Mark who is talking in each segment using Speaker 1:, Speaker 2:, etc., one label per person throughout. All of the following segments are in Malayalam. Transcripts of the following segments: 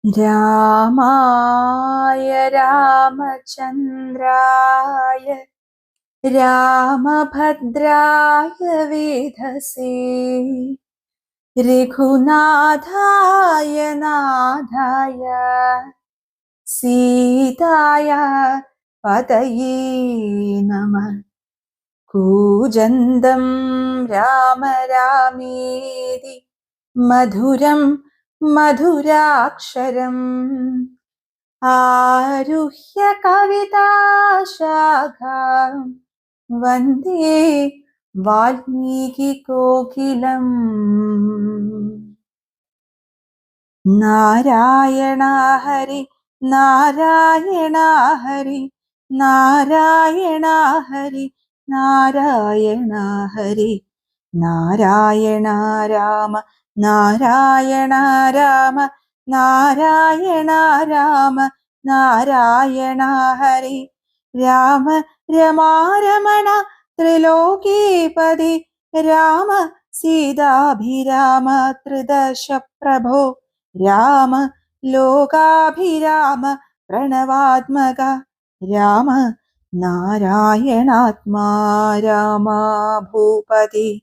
Speaker 1: രാമായ രാമചന്ദ്രായ രാമഭദ്രായ വേധസേ രഘുനാഥായ നാഥായ സീതായ പതയേ നമഃ. കൂജന്തം രാമ രാമേതി മധുരം മധുരാക്ഷരം ആരുഹ്യ കവിതാശാഖാം വന്ദേ വാൽമീകി കോകിലം. നാരായണ ഹരി നാരായണ ഹരി നാരായണ ഹരി നാരായണ ഹരി നാരായണ രാമ നാരായണ രാമ നാരായണ രാമ നാരായണ ഹരി. രാമ രമാരമണ ത്രിലോകീപതി രാമ സീതാഭിരാമ ത്രിദശ പ്രഭോ രാമ ലോകാഭിരാമ പ്രണവാത്മക രാമ നാരായണാത്മാ രാമ ഭൂപതി.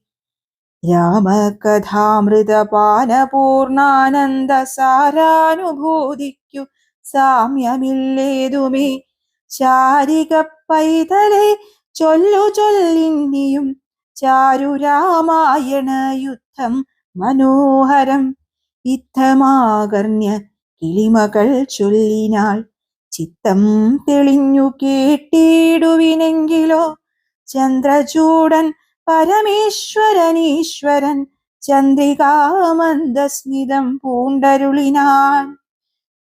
Speaker 1: രാമകഥാമൃതപാനപൂർണാനന്ദ സാരാനുഭൂതിക്കു സാമ്യമില്ലേതുമേ. ചാരിക പൈതലെ ചൊല്ലു ചൊല്ലിന്നിയും ചാരു രാമായണ യുദ്ധം മനോഹരം. യുദ്ധമാകർണ്യ കിളിമകൾ ചൊല്ലിനാൾ ചിത്തം തെളിഞ്ഞു കേട്ടിടുവിനെങ്കിലോ. ചന്ദ്രചൂടൻ പരമേശ്വരനീശ്വരൻ ചന്ദ്രികാമന്ദസ്മിതം പൂണ്ടരുളിനാൻ.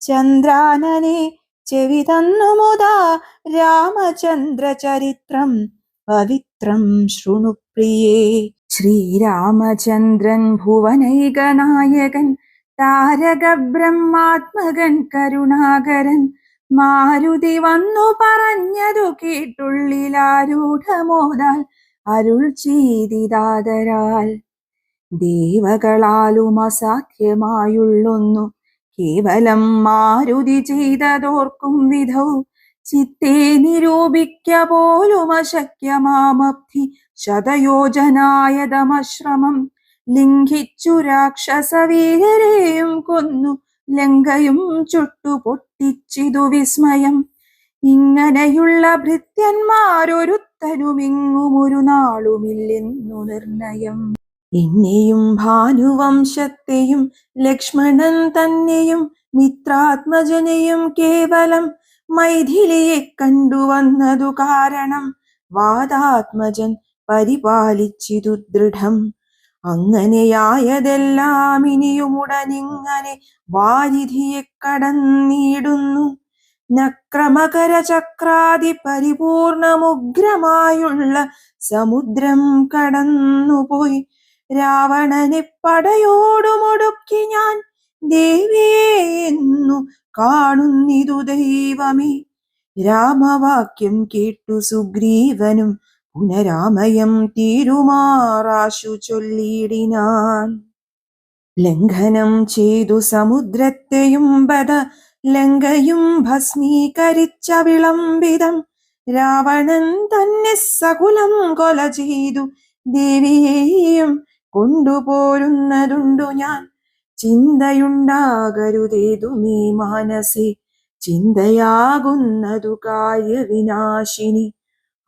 Speaker 1: ചന്ദ്രാനനെ ചെവി തന്നു മുതാ രാമചന്ദ്ര ചരിത്രം പവിത്രം ശൃണുപ്രിയേ. ശ്രീരാമചന്ദ്രൻ ഭുവനൈകനായകൻ താരക ബ്രഹ്മാത്മകൻ കരുണാകരൻ. മാരുതി വന്നു പറഞ്ഞതു കേട്ടുള്ളിലാരൂഢമോദാൽ അരുൾ ചെയ്തിതാദരാൽ. ദേവകളാലും അസാധ്യമായുള്ളൊന്നു കേവലം മാരുതി ചെയ്തതോർക്കും വിധൗ. ചിത്തേ നിരൂപിക്ക പോലും അശക്യമാമബ്ധി ശതയോജനായതമശ്രമം. ലിംഘിച്ചു രാക്ഷസവീരരെയും കൊന്നു ലങ്കയും ചുട്ടു പൊട്ടിച്ചിതു വിസ്മയം. ഇങ്ങനെയുള്ള ഭൃത്യന്മാരൊരുത്തനുമിങ്ങുമൊരു നാളുമില്ലെന്നു നിർണയം. എന്നെയും ഭാനുവംശത്തെയും ലക്ഷ്മണൻ തന്നെയും മിത്രാത്മജനെയും കേവലം മൈഥിലിയെ കണ്ടുവന്നതു കാരണം വാദാത്മജൻ പരിപാലിച്ചിതു ദൃഢം. അങ്ങനെയായതെല്ലാം ഇനിയുമുടനിങ്ങനെ വാരിധിയെ കടന്നിടുന്നു. നക്രമകര ചക്രാതി പരിപൂർണമുഗ്രമായുള്ള സമുദ്രം കടന്നുപോയി രാവണനെ പടയോടുമൊടുക്കി ഞാൻ ദേവിയെന്നു കാണുന്നിതു ദൈവമേ. രാമവാക്യം കേട്ടു സുഗ്രീവനും പുനരാമയം തീരുമാറാശു ചൊല്ലിയിടിനാൻ. ലംഘനം ചെയ്തു സമുദ്രത്തെയും ബദ ലങ്കയും ഭസ്മീകരിച്ച വിളംബിതം. രാവണൻ തന്നെ സകുലം കൊല ചെയ്തു ദേവിയെയും കൊണ്ടുപോരുന്നതുണ്ടു ഞാൻ. ചിന്തയുണ്ടാകരുതേതുമീ മാനസേ ചിന്തയാകുന്നതു കാര്യവിനാശിനി.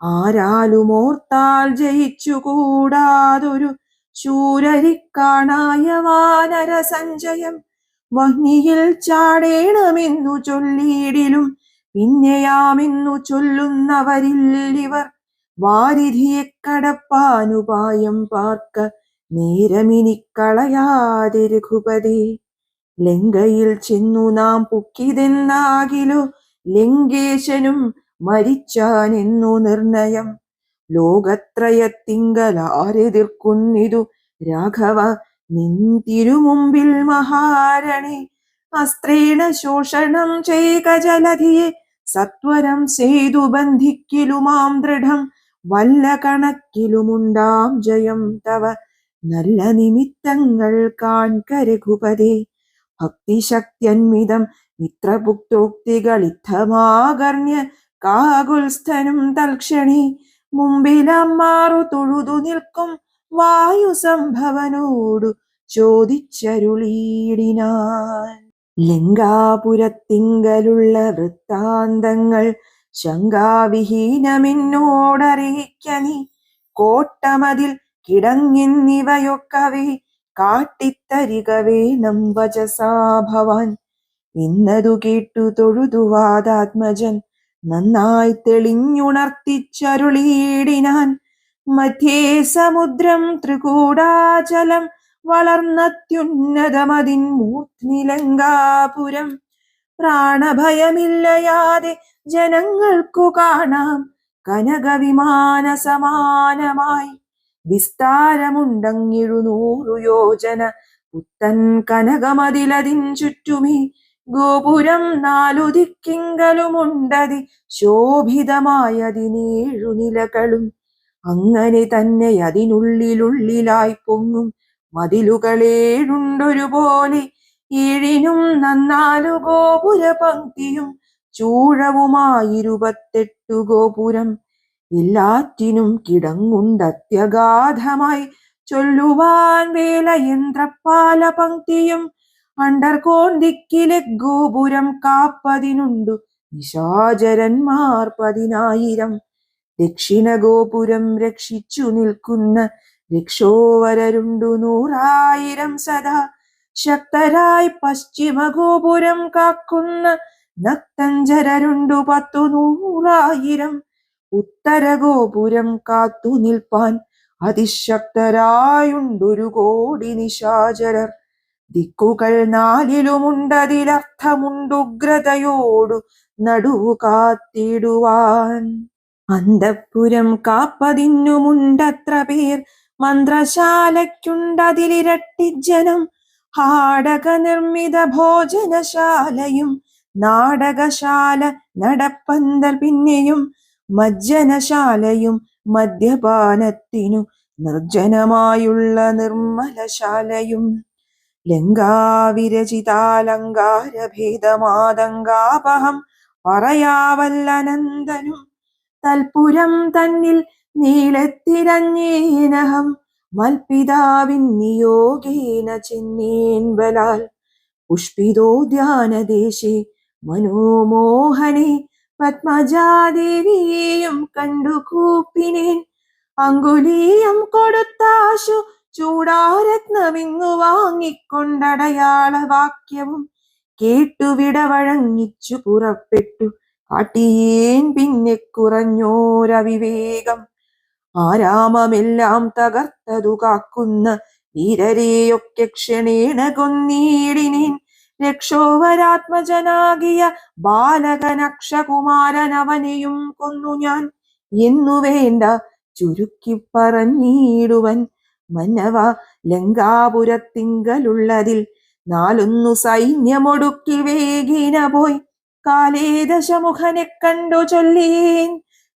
Speaker 1: ആരാലുമോർത്താൽ ജയിച്ചുകൂടാതൊരു ശൂരരിക്കാണായ വാനര സഞ്ചയം. വഹ്നിയിൽ ചാടേണമെന്നു ചൊല്ലിയിടിലും പിന്നെയാമെന്നു ചൊല്ലുന്നവരില്ലിവർ. വാരിധിയെ കടപ്പാനുപായം പാർക്ക നേരമിനിക്കളയാതെ രഘുപതി. ലങ്കയിൽ ചെന്നു നാം പുക്കിതെന്നാകിലോ ലങ്കേശനും മരിച്ചാനെന്നു നിർണയം. ലോകത്രയത്തിങ്കലാരെതിർക്കുന്നിതു രാഘവ നിൻ തിരുമുമ്പിൽ മഹാരണേ. അസ്ത്രേണ ശോഷണം ചെയ്ക ജലധിയെ സത്വരം ചെയ്തു ബന്ധിക്കിലുമാം ദൃഢം. വല്ല കണക്കിലുമുണ്ടാം ജയം തവ നല്ല നിമിത്തങ്ങൾ കാൺക രഘുപതി. ഭക്തിശക്തിയന്വിതം മിത്രപുക്തോക്തികളിത്തമാകർണ്യ കാകുൽസ്ഥനും തൽക്ഷണി മുമ്പിലമ്മാറു തൊഴുതു നിൽക്കും വായുസംഭവനോടു ചോദിച്ചരുളീടിനാൻ. ലങ്കാപുരത്തിങ്കലുള്ള വൃത്താന്തങ്ങൾ ശങ്കാവിഹീനമെന്നോടറിയിക്ക നീ. കോട്ടമതിൽ കിടങ്ങിന്നിവയൊക്കവേ കാട്ടിത്തരിക വേണം വചസാ ഭവാൻ. ഇന്നതു കേട്ടു തൊഴുതുവാദാത്മജൻ നന്നായി തെളിഞ്ഞുണർത്തിച്ചരുളീടിനാൻ. മധ്യേ സമുദ്രം ത്രികൂടാചലം വളർന്നത്യുന്നതമതിൻ മൂർധ്നി ലങ്കാപുരം. പ്രാണഭയമില്ലയാതെ ജനങ്ങൾക്കു കാണാം കനകവിമാന സമാനമായി. വിസ്താരമുണ്ടങ്ങിഴുനൂറു യോജന പുത്തൻ കനകമതിലതിൻ ചുറ്റുമേ. ഗോപുരം നാലു ദിക്കിങ്കലുമുണ്ടതി ശോഭിതമായതിനേഴു നിലകളും. അങ്ങനെ തന്നെ അതിനുള്ളിലുള്ളിലായി പൊങ്ങും മതിലുകളേഴുണ്ടൊരുപോലെ. ഏഴിനും നന്നാലു ഗോപുര പങ്ക്തിയും ചൂഴവുമായിരുപത്തെട്ടു ഗോപുരം. എല്ലാറ്റിനും കിടങ്ങുണ്ടത്യഗാധമായി ചൊല്ലുവാൻ വേലയന്ത്രപ്പാല പങ്ക്തിയും. അണ്ടർകോൺ ദിക്കിലെ ഗോപുരം കാപ്പതിനുണ്ടു നിശാചരന്മാർ 10,000. ദക്ഷിണ ഗോപുരം രക്ഷിച്ചു നിൽക്കുന്ന രക്ഷോവരരുണ്ടു 100,000 സദാ ശക്തരായി. പശ്ചിമ ഗോപുരം കാക്കുന്ന നക്തഞ്ചരരുണ്ടു 10,100,000. ഉത്തര ഗോപുരം കാത്തു നിൽപ്പാൻ അതിശക്തരായുണ്ടൊരു കോടി നിശാചരർ. ദിക്കുകൾ 4ലുമുണ്ടതിലർത്ഥമുണ്ടുഗ്രതയോടു നടുവു കാത്തിടുവാൻ. അന്തഃപുരം കാപ്പതിന്നുമുണ്ടത്ര പേർ. മന്ത്രശാലയ്ക്കുണ്ടതിലിരട്ടി ജനം. ഹാടക നിർമ്മിത ഭോജനശാലയും നാടകശാല നടപ്പന്തൽ പിന്നെയും മജ്ജനശാലയും മദ്യപാനത്തിനു നിർജ്ജനമായുള്ള നിർമ്മലശാലയും. ലങ്കാവിരചിതാലങ്കാരഭേദമാതങ്കാപഹം പറയാവല്ലനന്ദനും. തൽപുരം തന്നിൽ നീളത്തിരഞ്ഞേനഹം മൽപിതാവിൻ നിയോഗേന ചെന്നേൻ ബലാൽ. പുഷ്പിതോദ്യാനദേശേ മനോമോഹനെ പത്മജാദേവിയെയും കണ്ടു കൂപ്പിനേൻ. അങ്കുലീയം കൊടുത്താശു ചൂടാരത്നമിങ്ങു വാങ്ങിക്കൊണ്ടടയാള വാക്യവും കേട്ടു വിടവഴങ്ങിച്ചു പുറപ്പെട്ടു. കാട്ടിയേൻ പിന്നെ കുറഞ്ഞോരവിവേകം. ആരാമമെല്ലാം തകർത്തതു കാക്കുന്ന വീരരെയൊക്കെ ക്ഷണേണ കൊന്നീടിനേൻ. രക്ഷോവരാത്മജനാകിയ ബാലകനക്ഷകുമാരനവനെയും കൊന്നു ഞാൻ എന്നു വേണ്ട ചുരുക്കി പറഞ്ഞിടുവൻ. മന്നവ ലങ്കാപുരത്തിങ്കലുള്ളതിൽ 4 സൈന്യമൊടുക്കി വേഗിന പോയി. കാലേ ദശമുഖനെ കണ്ടു ചൊല്ലിയേൻ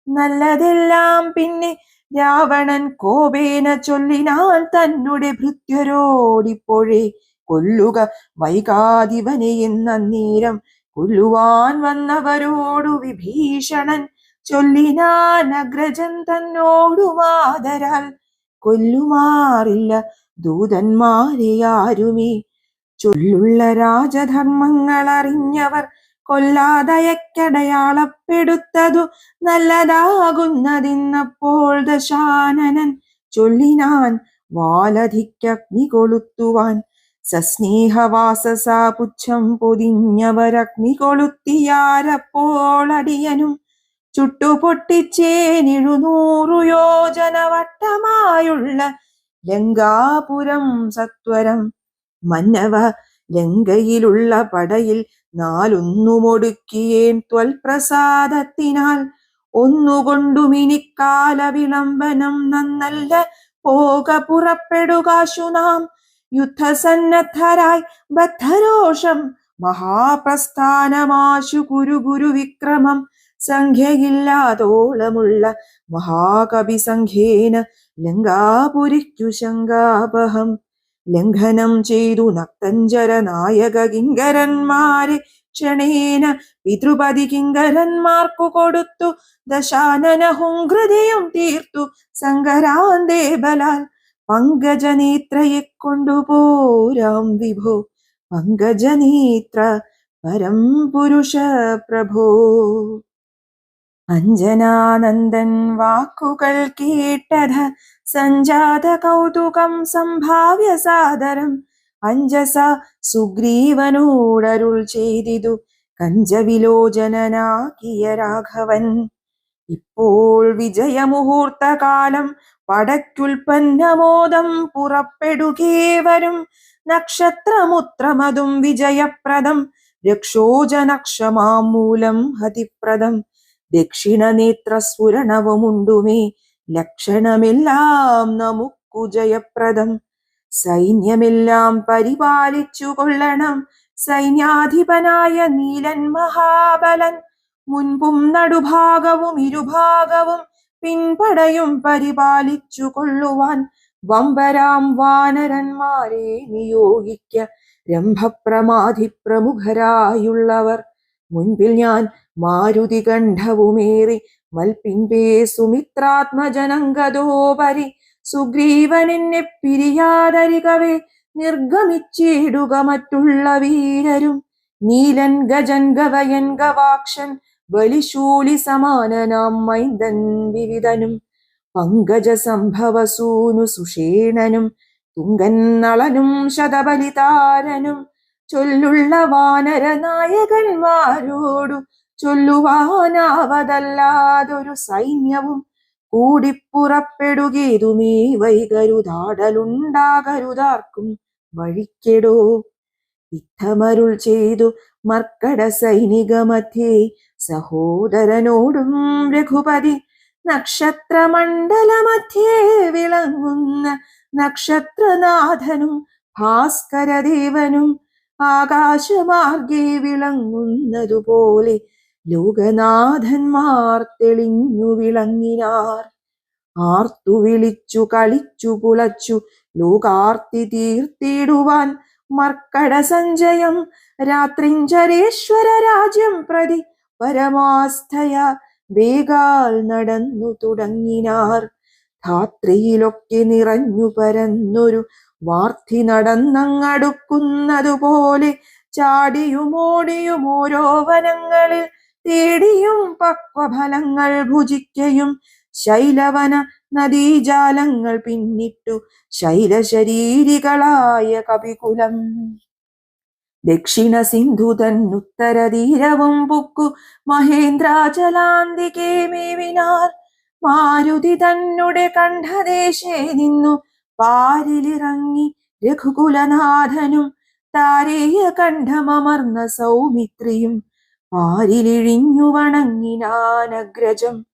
Speaker 1: നല്ലതെല്ലാം. പിന്നെ രാവണൻ കോപേന ചൊല്ലിനാൻ തന്നുടെ ഭൃത്യരോടിപ്പോഴേ കൊല്ലുക വൈകാതിവനെ എന്നേരം. കൊല്ലുവാൻ വന്നവരോടു വിഭീഷണൻ ചൊല്ലിനാൻ അഗ്രജൻ തന്നോടുമാദരാൽ. കൊല്ലുമാറില്ല ദൂതന്മാരെ ആരുമേ. ചൊല്ലുള്ള രാജധർമ്മങ്ങൾ അറിഞ്ഞവർ കൊല്ലാതയക്കടയാളപ്പെടുത്തതു നല്ലതാകുന്നതിന്നപ്പോൾ ദശാനനൻ ചൊല്ലിനാൻ വാലധിക്കഗ്നി കൊളുത്തുവാൻ. സസ്നേഹവാസസാ പുച്ഛം പൊതിഞ്ഞവരഗ്നി കൊളുത്തിയാരപ്പോൾ അടിയനും ചുട്ടുപൊട്ടിച്ചേൻ 700 യോജന വട്ടമായുള്ള ലങ്കാപുരം സത്വരം. മന്നവ ലങ്കയിലുള്ള പടയിൽ 4 ത്വൽപ്രസാദത്തിനാൽ. ഒന്നുകൊണ്ടുമിനിക്കാല വിളംബനം നന്നല്ല. പോക പുറപ്പെടുകാശു നാം യുദ്ധസന്നദ്ധരായി ബദ്ധരോഷം. മഹാപ്രസ്ഥാനമാശു കുരു വിക്രമം. സംഖ്യയില്ലാതോളമുള്ള മഹാകവി സംഖ്യേന ലങ്കാപുരിക്കു ശങ്കാപഹം. ലംഘനം ചെയ്തു നക്തഞ്ചര നായക കിങ്കരന്മാരെ ക്ഷണേന പിതൃപതി കിങ്കരന്മാർക്കു കൊടുത്തു. ദശാനനഹും ഹൃദയം തീർത്തു സങ്കരാന്തേ ബലാൽ പങ്കജനേത്രയെ കൊണ്ടുപോരാം വിഭോ. പങ്കജനേത്ര പരം പുരുഷ പ്രഭോ. അഞ്ജനാനന്ദൻ വാക്കുകൾ കേട്ടത് സഞ്ജാത കൗതുകം സംഭാവ്യ സാദരം. അഞ്ജസ സുഗ്രീവനോടരുൾ ചെയ്തിതു കഞ്ചവിലോചനാകിയ രാഘവൻ. ഇപ്പോൾ വിജയമുഹൂർത്തകാലം പടയ്ക്കുൽപ്പന്നമോദം പുറപ്പെടുകേവരും. നക്ഷത്രമുത്രമതും വിജയപ്രദം രക്ഷോജനക്ഷമാം മൂലം ഹതിപ്രദം. ദക്ഷിണനേത്രസ്ഫുരണവുമുണ്ടുമേ ലക്ഷണമെല്ലാം നമുക്കു ജയപ്രദം. സൈന്യമെല്ലാം പരിപാലിച്ചു കൊള്ളണം സൈന്യാധിപനായ നീലൻ മഹാബലൻ. മുൻപും നടുഭാഗവും ഇരുഭാഗവും പിൻപടയും പരിപാലിച്ചു കൊള്ളുവാൻ വമ്പരാം വാനരന്മാരെ നിയോഗിക്ക. രംഭപ്രമാധി പ്രമുഖരായുള്ളവർ മുൻപിൽ ഞാൻ മാരുതി കണ്ഠവുമേറി മൽപിൻപേ സുമിത്രാത്മജനങ്കതോപരി. സുഗ്രീവനെന്നെ പിരിയാതരികവേ നിർഗമിച്ചിടുക മറ്റുള്ള വീരരും. നീലൻ ഗജൻ ഗവയൻ ഗവാക്ഷൻ ബലിശൂലി സമാനനാം മൈന്ദൻ വിവിധനും. പങ്കജ സംഭവസൂനു സുഷേണനും തുങ്കൻ നളനും ശതബലിതാരനും. ചൊല്ലുള്ള വാനര നായകന്മാരോടു ചൊല്ലുവാനാവതല്ലാതൊരു സൈന്യവും കൂടിപ്പുറപ്പെടുകേതുമേ വൈകരുതാടലുണ്ടാകരുതാർക്കും വഴിക്കെടോ. ഇത്തമരുൾ ചെയ്തു മർക്കട സൈനിക മധ്യേ സഹോദരനോടും രഘുപതി. നക്ഷത്രമണ്ഡലമധ്യേ വിളങ്ങുന്ന നക്ഷത്രനാഥനും ഭാസ്കരദേവനും ആകാശമാർഗേ വിളങ്ങുന്നതുപോലെ ലോകനാഥന്മാർ തെളിഞ്ഞു വിളങ്ങിനാർ. ആർത്തു വിളിച്ചു കളിച്ചു പുളച്ചു ലോകാർത്തി തീർത്തിടുവാൻ മർക്കട സഞ്ജയം. രാത്രിഞ്ചരേശ്വര രാജ്യം പ്രതി പരമാസ്ഥയ വേഗാൽ നടന്നു തുടങ്ങിനാർ. ധാത്രിയിലൊക്കെ നിറഞ്ഞു പരന്നൊരു വാർത്തി നടന്നങ്ങടുക്കുന്നതുപോലെ ചാടിയും ഓടിയും ഓരോ വനങ്ങളിൽ തേടിയും പക്വഫലങ്ങൾ ഭുജിക്കയും ശൈലവന നദീജാലങ്ങൾ പിന്നിട്ടു ശൈലശരീരികളായ കപികുലം. ദക്ഷിണ സിന്ധു തന്നുത്തര തീരവും പുക്കു മഹേന്ദ്രാചലാന്തികെ മേവിനാർ. മാരുതി തന്നെ കണ്ഠദേശേ നിന്നു പാരിലിറങ്ങി രഘുകുലനാഥനും താരേയ കണ്ഠമർന്ന സൗമിത്രിയും പാരിലിഴിഞ്ഞു വണങ്ങിനാനഗ്രജം.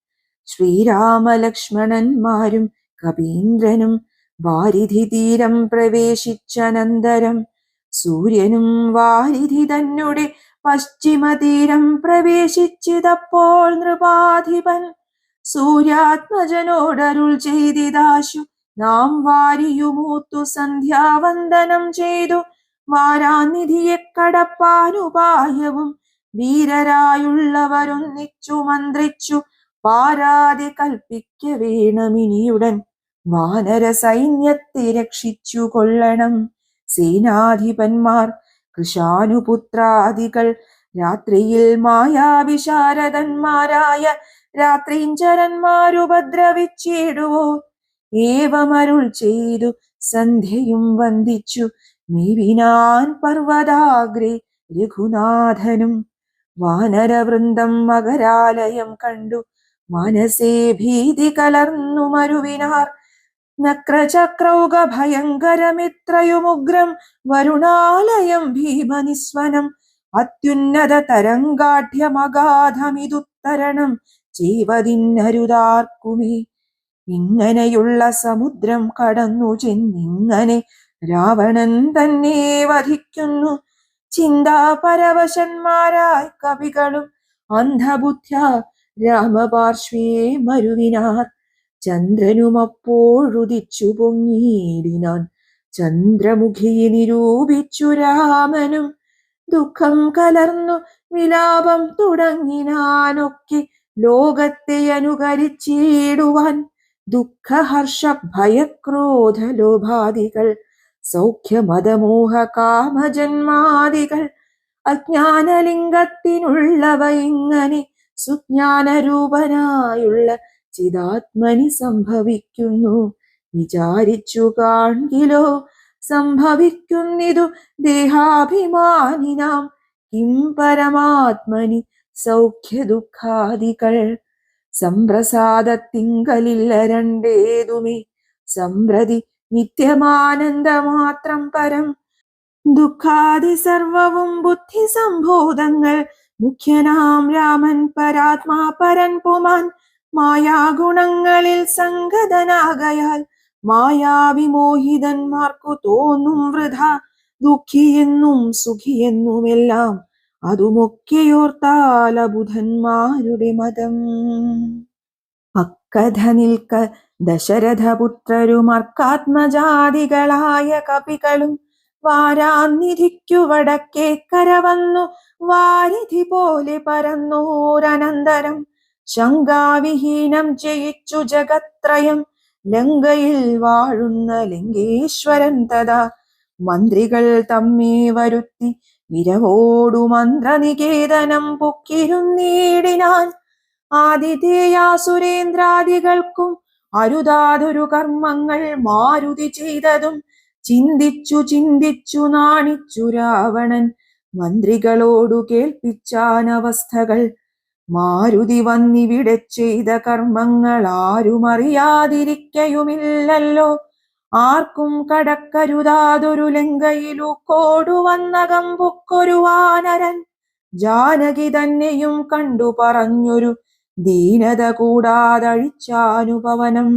Speaker 1: ശ്രീരാമലക്ഷ്മണന്മാരും കപീന്ദ്രനും വാരിധി തീരം പ്രവേശിച്ചനന്തരം സൂര്യനും വാരിധി തന്നെ പശ്ചിമതീരം പ്രവേശിച്ചിതപ്പോൾ നൃപാധിപൻ സൂര്യാത്മജനോടരുൾ ചെയ്തിതാശു. നാം വാരിയുമൂത്തു സന്ധ്യാവന്ദനം ചെയ്തു വാരാനിധിയെ കടപ്പാനുപായവും വീരരായുള്ളവരൊന്നിച്ചു മന്ത്രിച്ചു പാരാതെ കൽപ്പിക്ക വേണമിനിയുടൻ. വാനര സൈന്യത്തെ രക്ഷിച്ചു കൊള്ളണം സേനാധിപന്മാർ കൃശാനുപുത്രാദികൾ. രാത്രിയിൽ മായാവിശാരദന്മാരായ രാത്രിഞ്ചരന്മാരുപദ്രവിച്ചിടുവോ. ഏവമരുൾ ചെയ്തു സന്ധ്യയും വന്ദിച്ചു മേവിനാൻ പർവ്വതാഗ്രേ രഘുനാഥനും. വാനരവൃന്ദം മകരാലയം കണ്ടു മനസേ ഭീതി കലർന്നു മരുവിനാർ. നക്രചക്രൗക ഭയങ്കരമിത്രയുമുഗ്രം വരുണാലയം ഭീമനിസ്വനം. അത്യുന്നത തരംഗാഢ്യമഗാധമിതുത്തരണം ചെയ്വതിന്നരുതാർക്കുമേ. ഇങ്ങനെയുള്ള സമുദ്രം കടന്നു ചെന്നിങ്ങനെ രാവണൻ തന്നെ വധിക്കുന്നു. ചിന്താപരവശന്മാരായി കവികളും അന്ധബുദ്ധ്യ രാമപാർശ്വേ മരുവിനാർ. ചന്ദ്രനുമപ്പോഴുദിച്ചു പൊങ്ങിയിടിനാൻ ചന്ദ്രമുഖിയെ നിരൂപിച്ചു രാമനും. ദുഃഖം കലർന്നു വിലാപം തുടങ്ങിനാനൊക്കെ ലോകത്തെ അനുകരിച്ചിടുവാൻ. ദുഃഖഹർഷ ഭയക്രോധ ലോഭാദികൾ സൗഖ്യമതമോഹ കാമജന്മാദികൾ അജ്ഞാനലിംഗത്തിനുള്ളവ ഇങ്ങനെ സുജ്ഞാനരൂപനായുള്ള ചിദാത്മനി സംഭവിക്കുന്നു. വിചാരിച്ചു കാൺകിലോ സംഭവിക്കുന്നിതു ദേഹാഭിമാനിനാം. കിം പരമാത്മനി സൗഖ്യ ദുഃഖാദികൾ. സംപ്രസാദത്തിങ്കലില്ല രണ്ടേതുമേ സംപ്രതി നിത്യമാനന്ദമാത്രം പരം. ദുഃഖാദി സർവവും ബുദ്ധി സംഭൂതങ്ങൾ. മുഖ്യനാം രാമൻ പരാത്മാ പരൻ പുമാൻ. മായാഗുണങ്ങളിൽ സംഗതനാകയാൽ മായാവിമോഹിതന്മാർക്കു തോന്നും വൃഥ. ദുഃഖിയെന്നും സുഖിയെന്നുമെല്ലാം അതുമൊക്കെയോർത്താൽ അബുധന്മാരുടെ മതം. അക്കഥ നിൽക്ക ദശരഥപുത്രരും അർക്കാത്മജാതികളായ കപികളും വാരാനിധിക്കു വടക്കേക്കര വന്നു വാരിധി പോലെ പരന്നോരനന്തരം. ശങ്കാവിഹീനം ജയിച്ചു ജഗത്രയം. ലങ്കയിൽ വാഴുന്ന ലങ്കേശ്വരൻ തഥാ മന്ത്രികൾ തമ്മേ വരുത്തി വിരവോടു മന്ത്രനികേതനം പൊക്കിരുന്നീടിനാൻ. ആതിഥേയാസുരേന്ദ്രാദികൾക്കും അരുതാതൊരു കർമ്മങ്ങൾ മാരുതി ചെയ്തതും ചിന്തിച്ചു ചിന്തിച്ചു നാണിച്ചു രാവണൻ. മന്ത്രികളോടു കേൾപ്പിച്ചാനവസ്ഥകൾ. മാരുതി വന്നിവിടെ ചെയ്ത കർമ്മങ്ങൾ ആരുമറിയാതിരിക്കയുമില്ലല്ലോ. ആർക്കും കടക്കരുതാതൊരു ലങ്കയിലൂക്കോടു വന്നകം പൊക്കൊരു വാനരൻ. ജാനകി തന്നെയും കണ്ടു പറഞ്ഞൊരു ദീനത കൂടാതഴിച്ചാനുപവനം.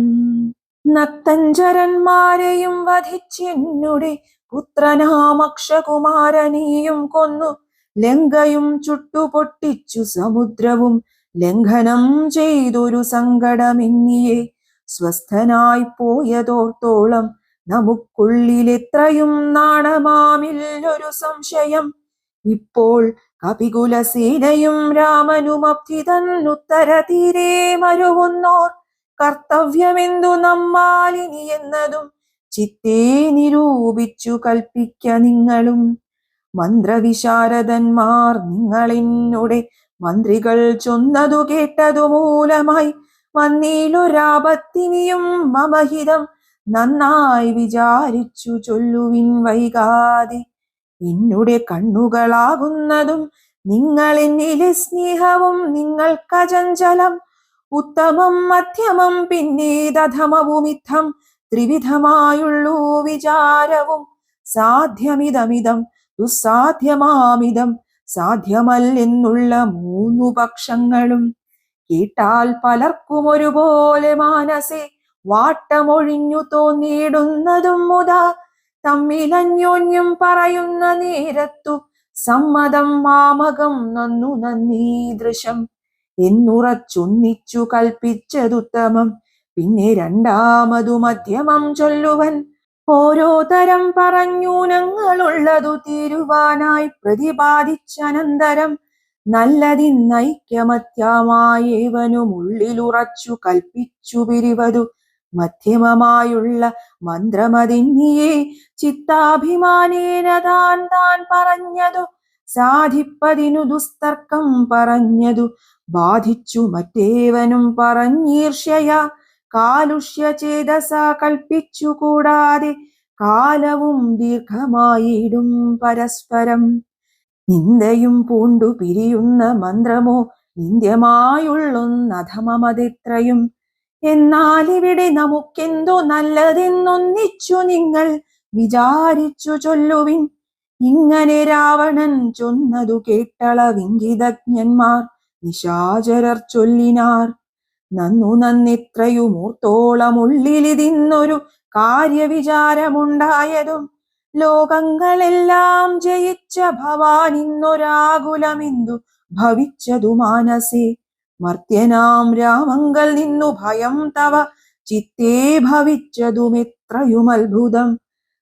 Speaker 1: നക്തഞ്ചരന്മാരെയും വധിച്ചെന്നുടെ പുത്രനാമക്ഷകുമാരനെയും കൊന്നു. ലങ്കയും ചുട്ടുപൊട്ടിച്ചു സമുദ്രവും ലംഘനം ചെയ്തൊരു സങ്കടമെന്നിയെ. സ്വസ്ഥനായി പോയതോർത്തോളം നമുക്കുള്ളിലെത്രയും നാണമാമില്ലൊരു സംശയം. ഇപ്പോൾ കപികുലസേനയും രാമനുമബ്ധി തന്നുത്തര തീരെ മരുവുന്നോർ. കർത്തവ്യമെന്തു നമ്മാലിനി എന്നതും ചിത്തേ നിരൂപിച്ചു കൽപ്പിക്ക നിങ്ങളും. മന്ത്രവിശാരദന്മാർ നിങ്ങളെന്നുടെ മന്ത്രികൾ ചൊന്നതു കേട്ടതു മൂലമായി വന്നീലൊരാപത്തിനിയും മമഹിതം. നന്നായി വിചാരിച്ചു ചൊല്ലുവിൻ വൈകാതെ. എന്നുടെ കണ്ണുകളാകുന്നതും നിങ്ങളെന്നിലെ സ്നേഹവും നിങ്ങൾക്കചഞ്ചലം. ഉത്തമം മധ്യമം പിന്നേതധമവുമിത്തം ത്രിവിധമായുള്ളൂ വിചാരവും. സാധ്യമിതമിതം ദുസ്സാധ്യമാമിതം സാധ്യമല്ലെന്നുള്ള മൂന്നു പക്ഷങ്ങളും. കേട്ടാൽ പലർക്കും ഒരുപോലെ മാനസേ വാട്ടമൊഴിഞ്ഞു തോന്നിയിടുന്നതും മുതാ. തമ്മിലന്യോന്യം പറയുന്ന നേരത്തു സമ്മതം മാമകം നന്നു നന്നീദൃശം എന്നുറച്ചൊന്നിച്ചു കൽപ്പിച്ചതുത്തമം. പിന്നെ രണ്ടാമതു മധ്യമം ചൊല്ലുവൻ. ഓരോ തരം പറഞ്ഞൂനങ്ങളുള്ളതു തീരുവാനായി പ്രതിപാദിച്ചനന്തരം. നല്ലതിന്നൈക്യമത്യമായേവനും ഉള്ളിലുറച്ചു കൽപ്പിച്ചു പിരിവതു. മധ്യമമായുള്ള മന്ത്രമതിന്നിയെ ചിത്താഭിമാനേന താൻ താൻ പറഞ്ഞതു. സാധിപ്പതിനു ദുസ്തർക്കം പറഞ്ഞതു ബാധിച്ചു മറ്റേവനും പറഞ്ഞീർഷ്യയാ. കാലുഷ്യ ചേതസ കൽപ്പിച്ചു കൂടാതെ കാലവും ദീർഘമായിടും പരസ്പരം. നിന്ദയും പൂണ്ടു പിരിയുന്ന മന്ത്രമോ നിന്ദ്യമായുള്ളൊന്നധമമതെത്രയും. എന്നാലിവിടെ നമുക്കെന്തോ നല്ലതെന്നൊന്നിച്ചു നിങ്ങൾ വിചാരിച്ചു ചൊല്ലുവിൻ. ഇങ്ങനെ രാവണൻ ചൊന്നതു കേട്ടളവിംഗിതജ്ഞന്മാർ നിശാചരർ ചൊല്ലിനാർ. നന്നു നന്നെത്രയുമൂർത്തോളമുള്ളിലിതിന്നൊരു കാര്യവിചാരമുണ്ടായതും. ലോകങ്ങളെല്ലാം ജയിച്ച ഭവാനിന്നൊരാകുലമെന്തു ഭവിച്ചതു മാനസേ. മർത്യനാം രാമങ്കൽ നിന്നു ഭയം തവ ചിത്തേ ഭവിച്ചതുമെത്രയും അത്ഭുതം.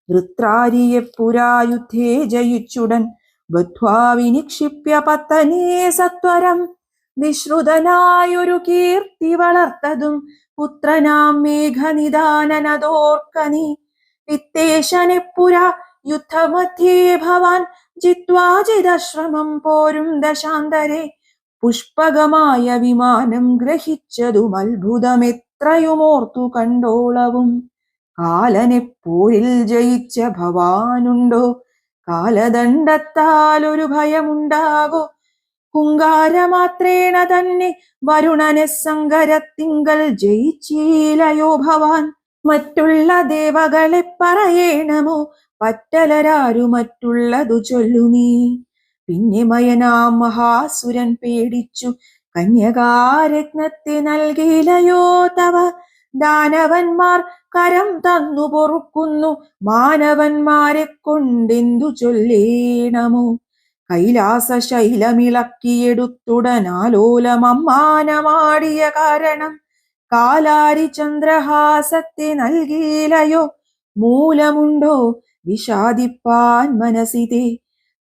Speaker 1: വൃത്രാരിയെ പുരായുദ്ധേ ജയിച്ചുടൻ ബദ്ധ്വാ വിനിക്ഷിപ്യ പത്തനേ സത്വരം. വിശ്രുതനായൊരു കീർത്തി വളർത്തതും പുത്രനാം മേഘനിദാനനതോർക്കനീ. വിത്തേശനെ പുരാ യുദ്ധമധ്യേ ഭവാൻ ജിത്വാ ചിദശ്രമം പോരും ദശാന്തരെ. പുഷ്പകമായ വിമാനം ഗ്രഹിച്ചതും അത്ഭുതമെത്രയുമോർത്തു കണ്ടോളവും. കാലനെ പോരിൽ ജയിച്ച ഭവാനുണ്ടോ? കാലദണ്ഡത്താൽ ഒരു ഭയമുണ്ടാകോ? ഹുങ്കാരമാത്രേണ തന്നെ വരുണനെ സങ്കരത്തിങ്കൽ ജയിച്ചീലയോ ഭവാൻ? മറ്റുള്ള ദേവകളെ പറയേണമോ? പറ്റലരാരു മറ്റുള്ളതു ചൊല്ലു നീ. പിന്നെ മയനാം മഹാസുരൻ പേടിച്ചു കന്യകാരത്നത്തെ നൽകിയിലയോ തവ? ദാനവന്മാർ കരം തന്നു പൊറുക്കുന്നു, മാനവന്മാരെ കൊണ്ടെന്തു ചൊല്ലേണമോ? കൈലാസ ശൈലമിളക്കിയെടുത്തുടനാലോലമമ്മാനമാടിയ കാരണം കാലാരി ചന്ദ്രഹാസത്തെ നൽകിയിലയോ? മൂലമുണ്ടോ വിഷാദിപ്പാൻ മനസ്സിതേ?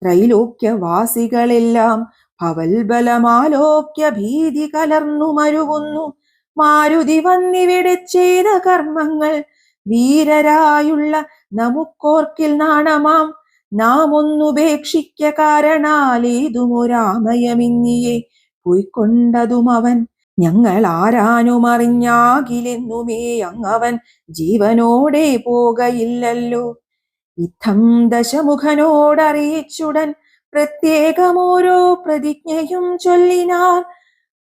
Speaker 1: ത്രൈലോക്യവാസികളെല്ലാം ഭവൽബലമാലോക്യ ഭീതി കലർന്നു മരുവുന്നു. മാരുതി വന്നിവിടെ ചെയ്ത കർമ്മങ്ങൾ വീരരായുള്ള നമുക്കോർക്കിൽ നാണമാം. നാം ഒന്നുപേക്ഷിക്ക കാരണാലേതുമൊരാമയമിന്നിയെ പോയിക്കൊണ്ടതും അവൻ. ഞങ്ങൾ ആരാനും അറിഞ്ഞാകിലെന്നുമേ അങ്ങവൻ ജീവനോടെ പോകയില്ലല്ലോ. ഇത്തം ദശമുഖനോടറിയിച്ചുടൻ പ്രത്യേകമോരോ പ്രതിജ്ഞയും ചൊല്ലിനാർ.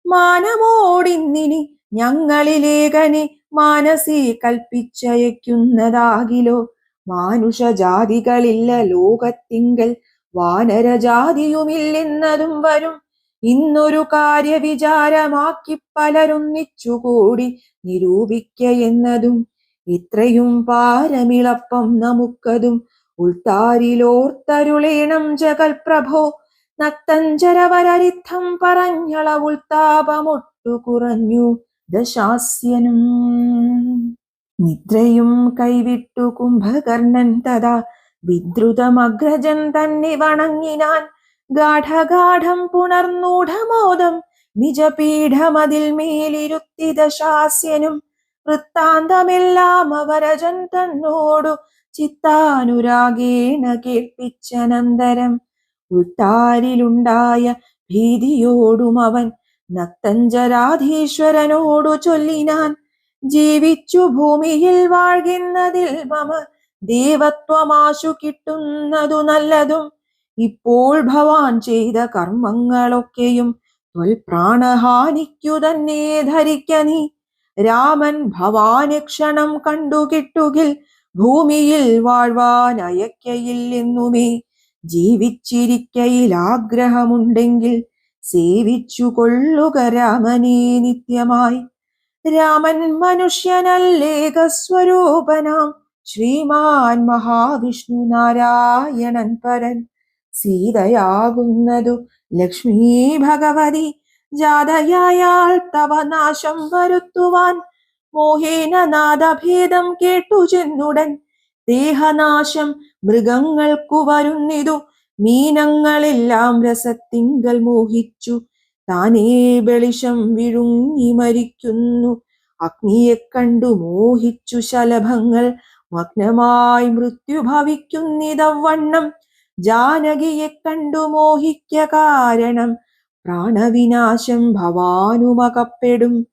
Speaker 1: മാനമോടിന്നിനി ഞങ്ങളിലേകനെ മാനസി കൽപ്പിച്ചയക്കുന്നതാകിലോ? മാനുഷജാതികളില്ല ലോകത്തിങ്കൽ, വാനരജാതിയുമില്ലെന്നതും വരും. ഇന്നൊരു കാര്യവിചാരമാക്കി പലരൊന്നിച്ചുകൂടി നിരൂപിക്ക എന്നതും. ഇത്രയും പാരമിളപ്പം നമുക്കതും ഉൾത്താരിലോർത്തരുളേണം ജഗൽപ്രഭോ. നക്തഞ്ചരവരരിത്തം പറഞ്ഞളവുൾത്താപമൊട്ടു കുറഞ്ഞു ദശാസ്യനും. നിദ്രയും കൈവിട്ടു കുംഭകർണൻ തഥാ വിദ്രുതമഗ്രജൻ തന്നെ വണങ്ങിനാൻ. ഗാഠഗാഠം പുണർന്നൂഢമോദം നിജപീഠമതിൽ മേലിരുത്തി ദശാസ്യനും. വൃത്താന്തമെല്ലാം അവരജൻ തന്നോടു ചിത്താനുരാഗേണ കേൾപ്പിച്ചനന്തരം. ഉൾത്താരിലുണ്ടായ ഭീതിയോടും അവൻ നക്തഞ്ചരാധീശ്വരനോടു ചൊല്ലിനാൻ. ജീവിച്ചു ഭൂമിയിൽ വാഴ്കിന്നതിൽ മമ ദേവത്വമാശു കിട്ടുന്നതു നല്ലതും. ഇപ്പോൾ ഭവാൻ ചെയ്ത കർമ്മങ്ങളൊക്കെയും ത്വൽപ്രാണഹാനിക്കു തന്നെ ധരിക്ക നീ. രാമൻ ഭവാനെ ക്ഷണം കണ്ടു കിട്ടുകിൽ ഭൂമിയിൽ വാഴ്വാൻ അയക്കയില്ലെന്നുമേ. ജീവിച്ചിരിക്കയിൽ ആഗ്രഹമുണ്ടെങ്കിൽ സേവിച്ചു കൊള്ളുക രാമനെ നിത്യമായി. രാമൻ മനുഷ്യനല്ലേകസ്വരൂപനാം ശ്രീമാൻ മഹാവിഷ്ണു നാരായണൻ പരൻ. സീതയാകുന്നതു ലക്ഷ്മീ ഭഗവതി ജാതയായാൾ തവ നാശം വരുത്തുവാൻ. മോഹേന നാദഭേദം കേട്ടു ചെന്നുടൻ ദേഹനാശം മൃഗങ്ങൾക്കു വരുന്നിതു. മീനങ്ങളെല്ലാം രസത്തിങ്കൽ മോഹിച്ചു താനേ ബളിഷം വിഴുങ്ങി മരിക്കുന്നു. അഗ്നിയെ കണ്ടു മോഹിച്ചു ശലഭങ്ങൾ മഗ്നമായി മൃത്യു ഭവിക്കുന്നിതവണ്ണം. ജാനകിയെ കണ്ടു മോഹിക്ക കാരണം പ്രാണവിനാശം ഭവാനുമകപ്പെടും.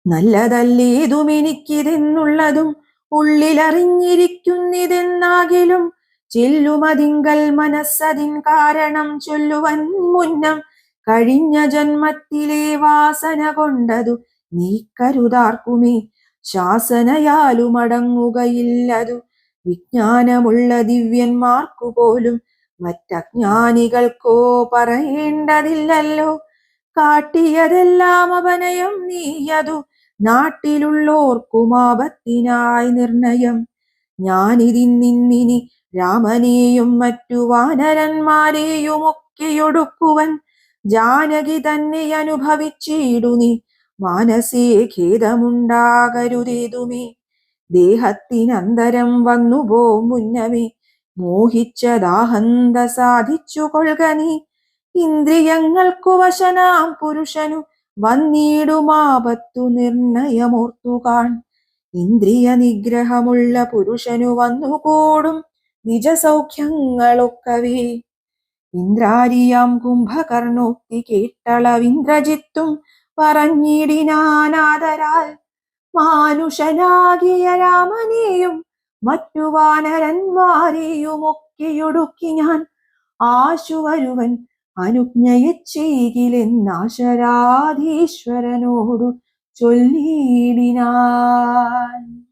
Speaker 1: നല്ലതല്ലേതുമെനിക്കിതെന്നുള്ളതും ഉള്ളിലറിഞ്ഞിരിക്കുന്നിതെന്നാകിലും ചെല്ലുമതിങ്കൽ മനസ്സതിൻ കാരണം ചൊല്ലുവൻ മുന്നം. കഴിഞ്ഞ ജന്മത്തിലെ വാസന കൊണ്ടതു നീക്കരുതാർക്കുമേ. ശാസനയാലുമടങ്ങുകയില്ലതു വിജ്ഞാനമുള്ള ദിവ്യന്മാർക്കു പോലും. മറ്റജ്ഞാനികൾക്കോ പറയേണ്ടതില്ലല്ലോ. കാട്ടിയതെല്ലാം അപനയം നീയതു നാട്ടിലുള്ളോർക്കുമാപത്തിനായി നിർണയം. ഞാനിതിന്നിനി രാമനെയും മറ്റു വാനരന്മാരെയും ഒക്കെയൊടുക്കുവൻ. ജാനകി തന്നെ അനുഭവിച്ചിടു നീ, മാനസേ ഖേദമുണ്ടാകരുതേതുമേ. ദേഹത്തിനന്തരം വന്നുപോ മുന്നമേ മോഹിച്ചദാഹന്ത സാധിച്ചു കൊള്ളുക നീ. ഇന്ദ്രിയങ്ങൾക്കു വശനാം പുരുഷനു വന്നിടുമാപത്തു നിർണയമോർത്തുകാൺ. ഇന്ദ്രിയ നിഗ്രഹമുള്ള പുരുഷനു വന്നുകൂടും നിജസൗഖ്യങ്ങളൊക്കവേ. ഇന്ദ്രാരിയാം കുംഭകർണോക്തി കേട്ടളവിന്ദ്രജിത്തും പറഞ്ഞിടിനാനാദരാൽ. മാനുഷനാകിയ രാമനെയും മറ്റു വാനരന്മാരെയുമൊക്കെയൊടുക്കി ഞാൻ ആശുവരുവൻ അനുജ്ഞയെ ചെയ്കിലെന്നാശരാധീശ്വരനോടു ചൊല്ലിയിടിനാൻ.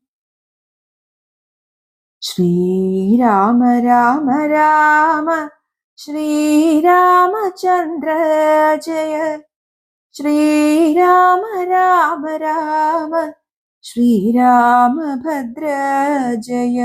Speaker 1: ശ്രീരാമ രാമ രാമ ശ്രീരാമചന്ദ്ര ജയ. ശ്രീരാമ രാമ രാമ ശ്രീരാമഭദ്ര ജയ.